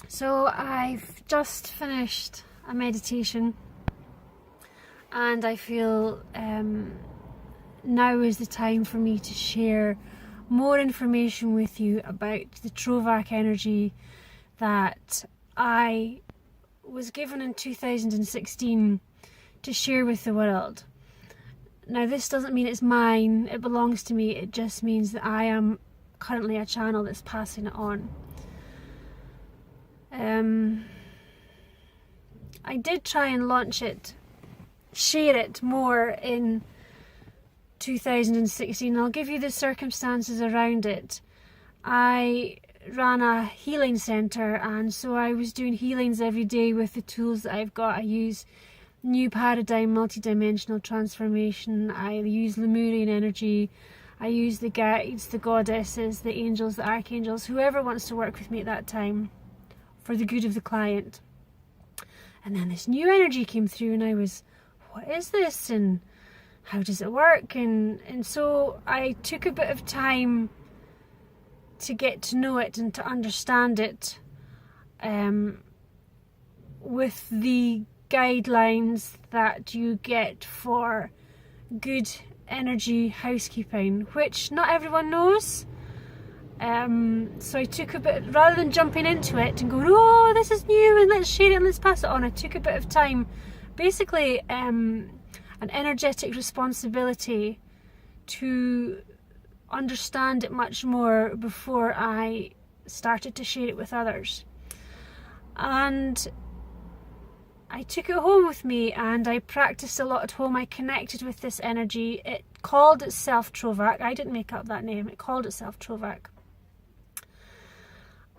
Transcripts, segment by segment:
So I've just finished a meditation, and I feel now is the time for me to share more information with you about the Trovak energy that I was given in 2016 to share with the world. Now, this doesn't mean it's mine, it belongs to me, it just means that I am currently a channel that's passing it on. I did try and launch it, share it more in 2016. I'll give you the circumstances around it. I ran a healing centre, and so I was doing healings every day with the tools that I've got. I use New Paradigm, Multidimensional Transformation, I use Lemurian energy, I use the guides, the goddesses, the angels, the archangels, whoever wants to work with me at that time for the good of the client. And then this new energy came through and I was, what is this and how does it work? And so I took a bit of time to get to know it and to understand it with the guidelines that you get for good energy housekeeping, which not everyone knows. So I took a bit, rather than jumping into it and going, oh, this is new and let's share it and let's pass it on, I took a bit of time, basically an energetic responsibility to understand it much more before I started to share it with others. And I took it home with me and I practiced a lot at home. I connected with this energy. It called itself Trovak. I didn't make up that name. It called itself Trovak.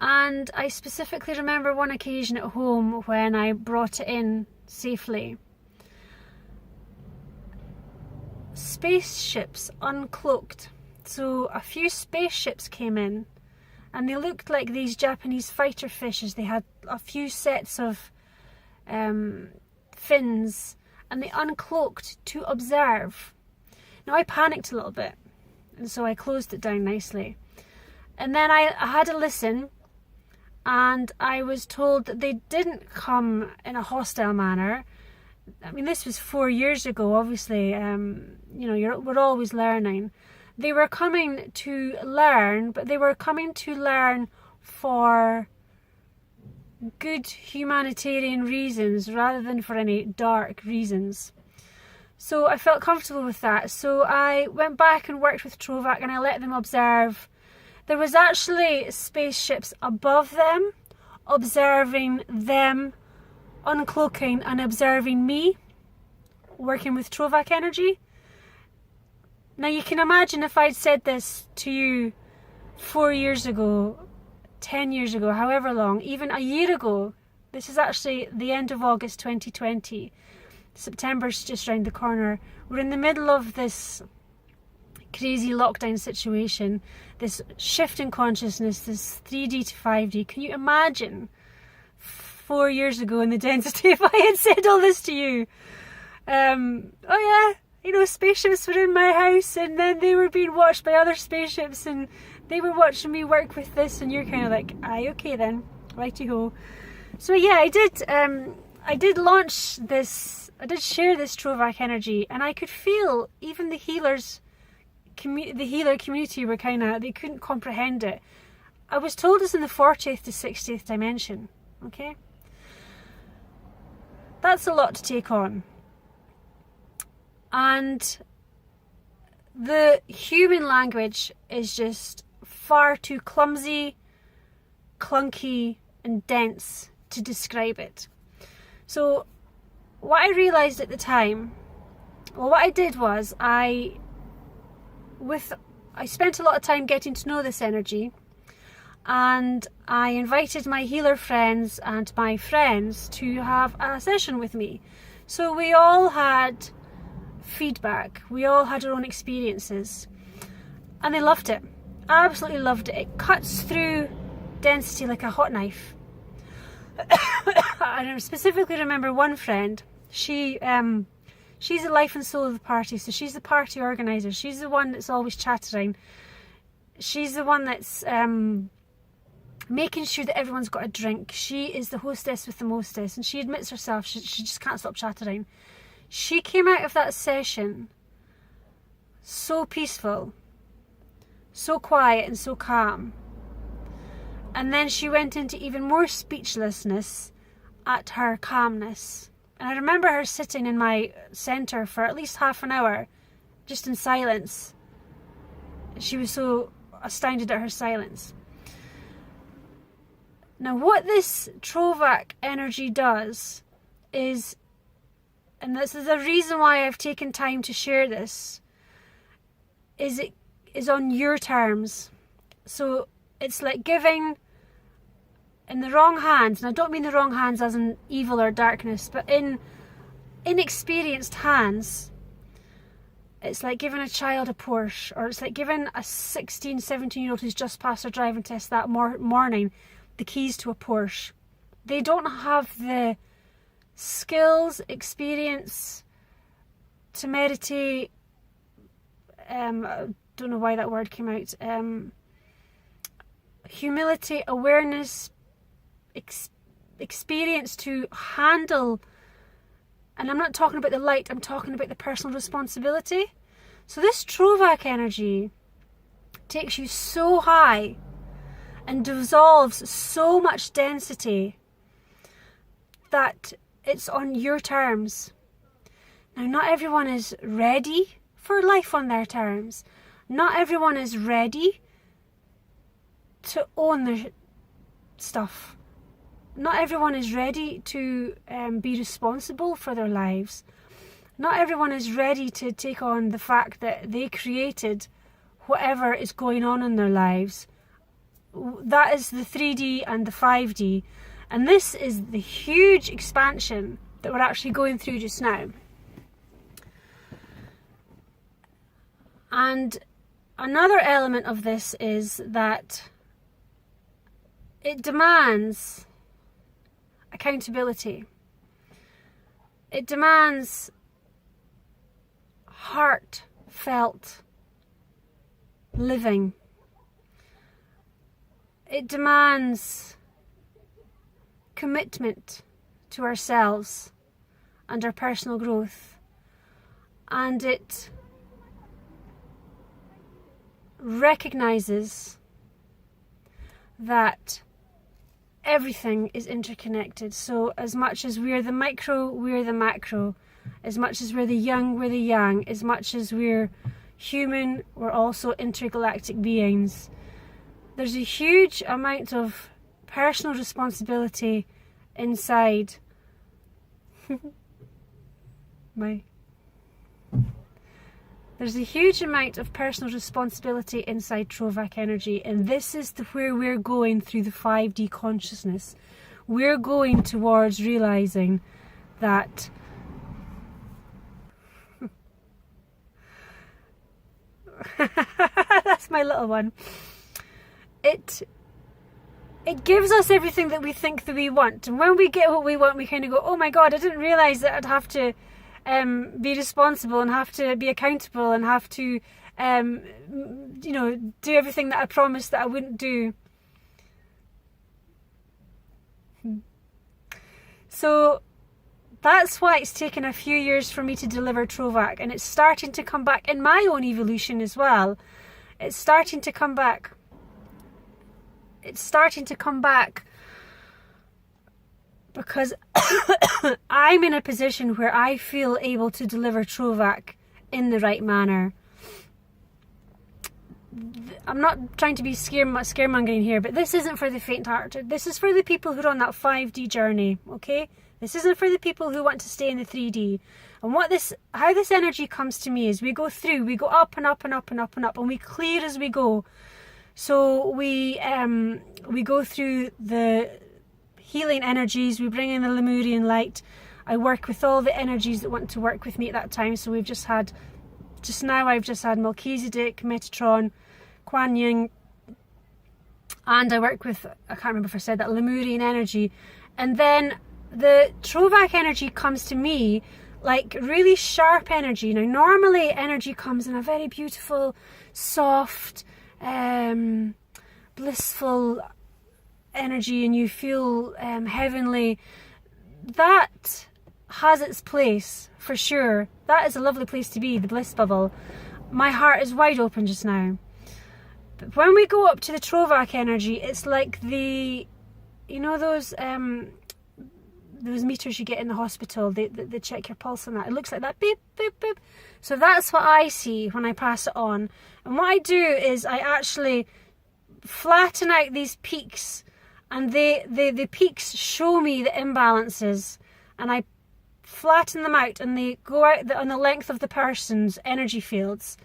And I specifically remember one occasion at home when I brought it in safely. Spaceships uncloaked. So a few spaceships came in and they looked like these Japanese fighter fishes. They had a few sets of fins and they uncloaked to observe. Now I panicked a little bit and so I closed it down nicely. And then I had a listen, and I was told that they didn't come in a hostile manner. I mean, this was 4 years ago, obviously, we're always learning. They were coming to learn, but they were coming to learn for good humanitarian reasons rather than for any dark reasons. So I felt comfortable with that. So I went back and worked with Trovak and I let them observe. There was actually spaceships above them, observing them uncloaking and observing me working with Trovak energy. Now you can imagine if I'd said this to you 4 years ago, 10 years ago, however long, even a year ago. This is actually the end of August 2020. September's just round the corner. We're in the middle of this crazy lockdown situation, this shift in consciousness, this 3D to 5D. Can you imagine 4 years ago in the density if I had said all this to you? Spaceships were in my house and then they were being watched by other spaceships and they were watching me work with this, and you're kind of like, aye, okay then, righty-ho. So yeah, I did launch this, I did share this Trovak energy, and I could feel even the healer community were they couldn't comprehend it. I was told it's in the 40th to 60th dimension, okay? That's a lot to take on. And the human language is just far too clumsy, clunky, and dense to describe it. So what I realised at the time, what I did was I spent a lot of time getting to know this energy, and I invited my healer friends and my friends to have a session with me. So we all had feedback, we all had our own experiences, and they loved it, absolutely loved it. It cuts through density like a hot knife. I specifically remember one friend, she's the life and soul of the party, so she's the party organizer, she's the one that's always chattering, she's the one that's making sure that everyone's got a drink. She is the hostess with the mostess, and she admits herself she just can't stop chattering. She came out of that session so peaceful, so quiet and so calm. And then she went into even more speechlessness at her calmness. And I remember her sitting in my centre for at least half an hour, just in silence. She was so astounded at her silence. Now what this Trovak energy does is, and this is the reason why I've taken time to share this, is it is on your terms. So it's like giving in the wrong hands, and I don't mean the wrong hands as in evil or darkness, but in inexperienced hands, it's like giving a child a Porsche, or it's like giving a 16, 17-year-old who's just passed their driving test that morning the keys to a Porsche. They don't have the skills, experience to meditate, I don't know why that word came out, humility, awareness, experience to handle. And I'm not talking about the light, I'm talking about the personal responsibility. So this Trovak energy takes you so high and dissolves so much density that it's on your terms. Now, not everyone is ready for life on their terms. Not everyone is ready to own their stuff. Not everyone is ready to be responsible for their lives. Not everyone is ready to take on the fact that they created whatever is going on in their lives. That is the 3D and the 5D. And this is the huge expansion that we're actually going through just now. And another element of this is that it demands accountability. It demands heartfelt living. It demands commitment to ourselves and our personal growth. And it recognizes that everything is interconnected. So as much as we're the micro, we're the macro. As much as we're the yin, we're the yang. As much as we're human, we're also intergalactic beings. There's a huge amount of personal responsibility inside There's a huge amount of personal responsibility inside Trovak energy, and this is where we're going through the 5D consciousness. We're going towards realizing that that's my little one. It gives us everything that we think that we want, and when we get what we want, we kind of go, oh my god, I didn't realize that I'd have to be responsible and have to be accountable and have to do everything that I promised that I wouldn't do. So that's why it's taken a few years for me to deliver Trovak, and it's starting to come back in my own evolution as well. It's starting to come back. It's starting to come back because I'm in a position where I feel able to deliver Trovak in the right manner. I'm not trying to be scaremongering here, but this isn't for the faint-hearted. This is for the people who are on that 5D journey, okay? This isn't for the people who want to stay in the 3D. And how this energy comes to me is we go up and up and up and up and up, and we clear as we go. So we go through the healing energies, we bring in the Lemurian light. I work with all the energies that want to work with me at that time. So I've just had Melchizedek, Metatron, Kuan Yin, and I work with, I can't remember if I said that, Lemurian energy. And then the Trovak energy comes to me like really sharp energy. Now normally energy comes in a very beautiful, soft, blissful, energy and you feel heavenly, that has its place for sure. That is a lovely place to be, the bliss bubble. My heart is wide open just now. But when we go up to the Trovak energy, it's like the, you know, those meters you get in the hospital, they check your pulse and that. It looks like that, beep, beep, beep. So that's what I see when I pass it on. And what I do is I actually flatten out these peaks, and the peaks show me the imbalances, and I flatten them out, and they go out on the length of the person's energy fields.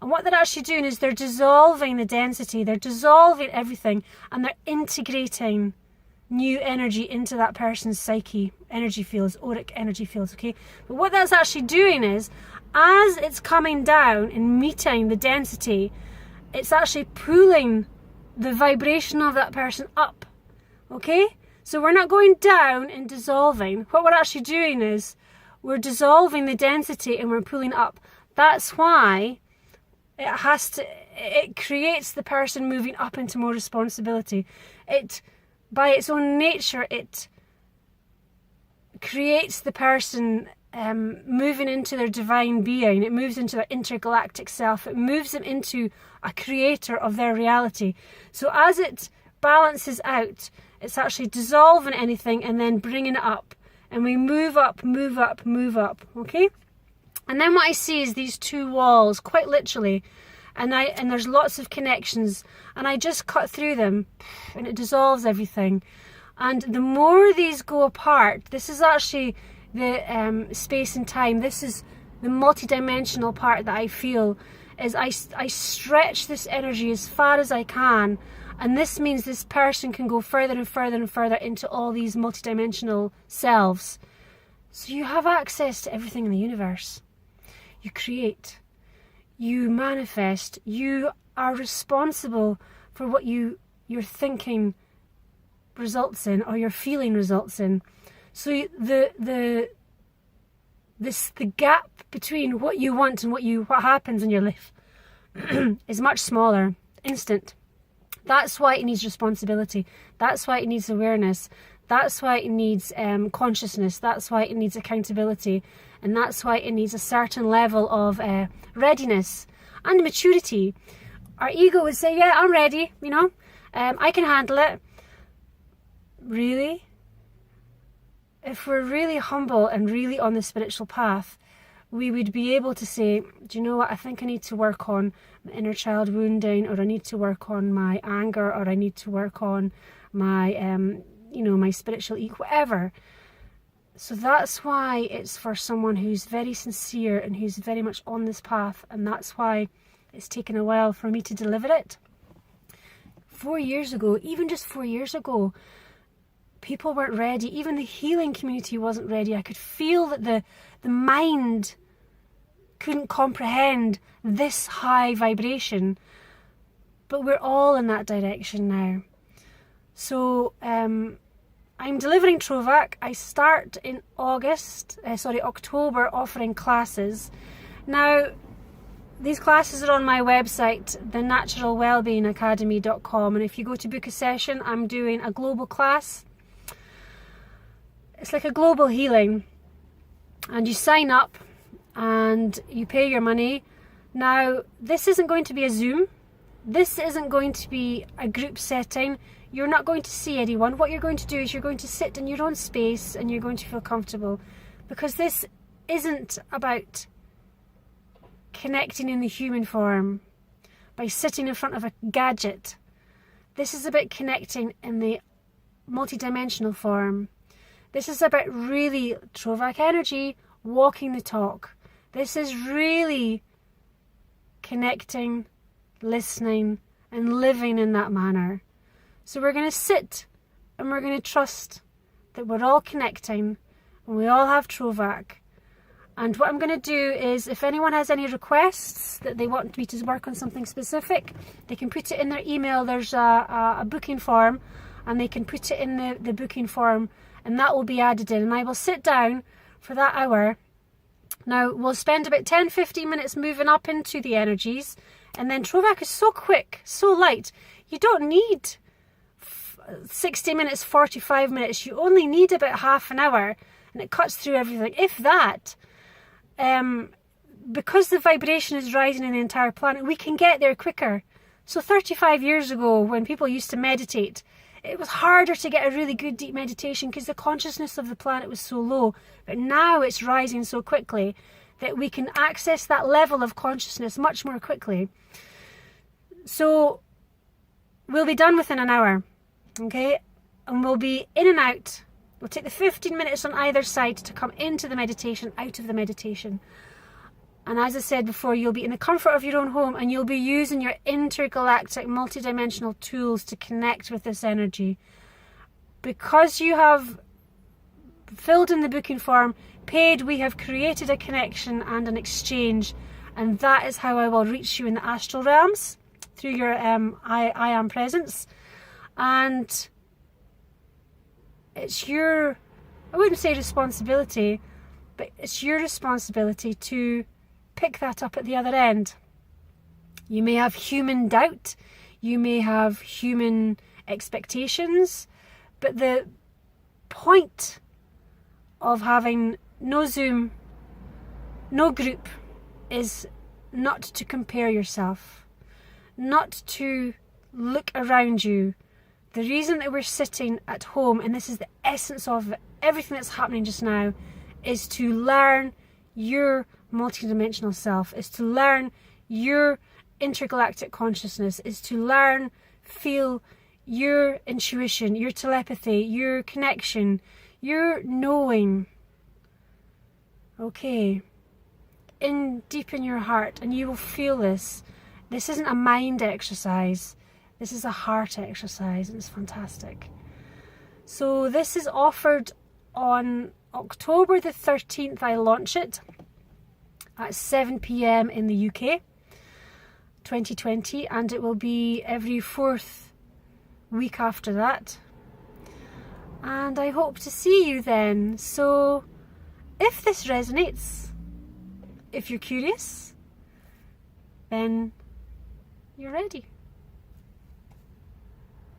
And what they're actually doing is they're dissolving the density, they're dissolving everything, and they're integrating new energy into that person's psyche, energy fields, auric energy fields, okay? But what that's actually doing is, as it's coming down and meeting the density, it's actually pulling the vibration of that person up, okay? So we're not going down and dissolving. What we're actually doing is we're dissolving the density and we're pulling up. That's why it creates the person moving up into more responsibility. By its own nature, it creates the person moving into their divine being. It moves into their intergalactic self. It moves them into a creator of their reality. So as it balances out, it's actually dissolving anything and then bringing it up. And we move up, move up, move up, okay? And then what I see is these two walls, quite literally. And there's lots of connections. And I just cut through them. And it dissolves everything. And the more these go apart, this is actually the space and time. This is the multidimensional part that I feel. Is I stretch this energy as far as I can. And this means this person can go further and further and further into all these multidimensional selves. So you have access to everything in the universe. You create. You manifest. You are responsible for what your thinking results in, or your feeling results in. So the gap between what you want and what happens in your life is much smaller, instant. That's why it needs responsibility. That's why it needs awareness. That's why it needs consciousness. That's why it needs accountability. And that's why it needs a certain level of readiness and maturity. Our ego would say, yeah, I'm ready, you know. I can handle it. Really? If we're really humble and really on the spiritual path, we would be able to say, do you know what, I think I need to work on my inner child wounding, or I need to work on my anger, or I need to work on my, my spiritual ego, whatever. So that's why it's for someone who's very sincere and who's very much on this path, and that's why it's taken a while for me to deliver it. 4 years ago, even just 4 years ago, people weren't ready. Even the healing community wasn't ready. I could feel that the mind couldn't comprehend this high vibration. But we're all in that direction now. So I'm delivering Trovak. I start in October, offering classes. Now, these classes are on my website, thenaturalwellbeingacademy.com, and if you go to book a session, I'm doing a global class. It's like a global healing, and you sign up and you pay your money. Now, this isn't going to be a Zoom. This isn't going to be a group setting. You're not going to see anyone. What you're going to do is you're going to sit in your own space and you're going to feel comfortable, because this isn't about connecting in the human form by sitting in front of a gadget. This is about connecting in the multidimensional form. This is about really Trovak energy, walking the talk. This is really connecting, listening, and living in that manner. So we're going to sit and we're going to trust that we're all connecting and we all have Trovak. And what I'm going to do is, if anyone has any requests that they want me to work on something specific, they can put it in their email. There's a booking form, and they can put it in the booking form, and that will be added in. And I will sit down for that hour. Now, we'll spend about 10-15 minutes moving up into the energies, and then Trovak is so quick, so light. You don't need 60 minutes, 45 minutes. You only need about half an hour, and it cuts through everything. If that, because the vibration is rising in the entire planet, we can get there quicker. So 35 years ago, when people used to meditate, it was harder to get a really good deep meditation because the consciousness of the planet was so low. But now it's rising so quickly that we can access that level of consciousness much more quickly. So we'll be done within an hour, okay? And we'll be in and out. We'll take the 15 minutes on either side to come into the meditation, out of the meditation. And as I said before, you'll be in the comfort of your own home, and you'll be using your intergalactic multidimensional tools to connect with this energy. Because you have filled in the booking form, paid, we have created a connection and an exchange, and that is how I will reach you in the astral realms, through your I am presence. And it's your, I wouldn't say responsibility, but it's your responsibility to pick that up at the other end. You may have human doubt, you may have human expectations, but the point of having no Zoom, no group, is not to compare yourself, not to look around you. The reason that we're sitting at home, and this is the essence of everything that's happening just now, is to learn your multidimensional self, is to learn your intergalactic consciousness, is to learn, feel your intuition, your telepathy, your connection, your knowing. Okay, in deep in your heart, and you will feel this. This isn't a mind exercise, this is a heart exercise, and it's fantastic. So this is offered on October the 13th. I launch it at 7 p.m. in the UK, 2020, and it will be every 4th week after that. And I hope to see you then. So if this resonates, if you're curious, then you're ready.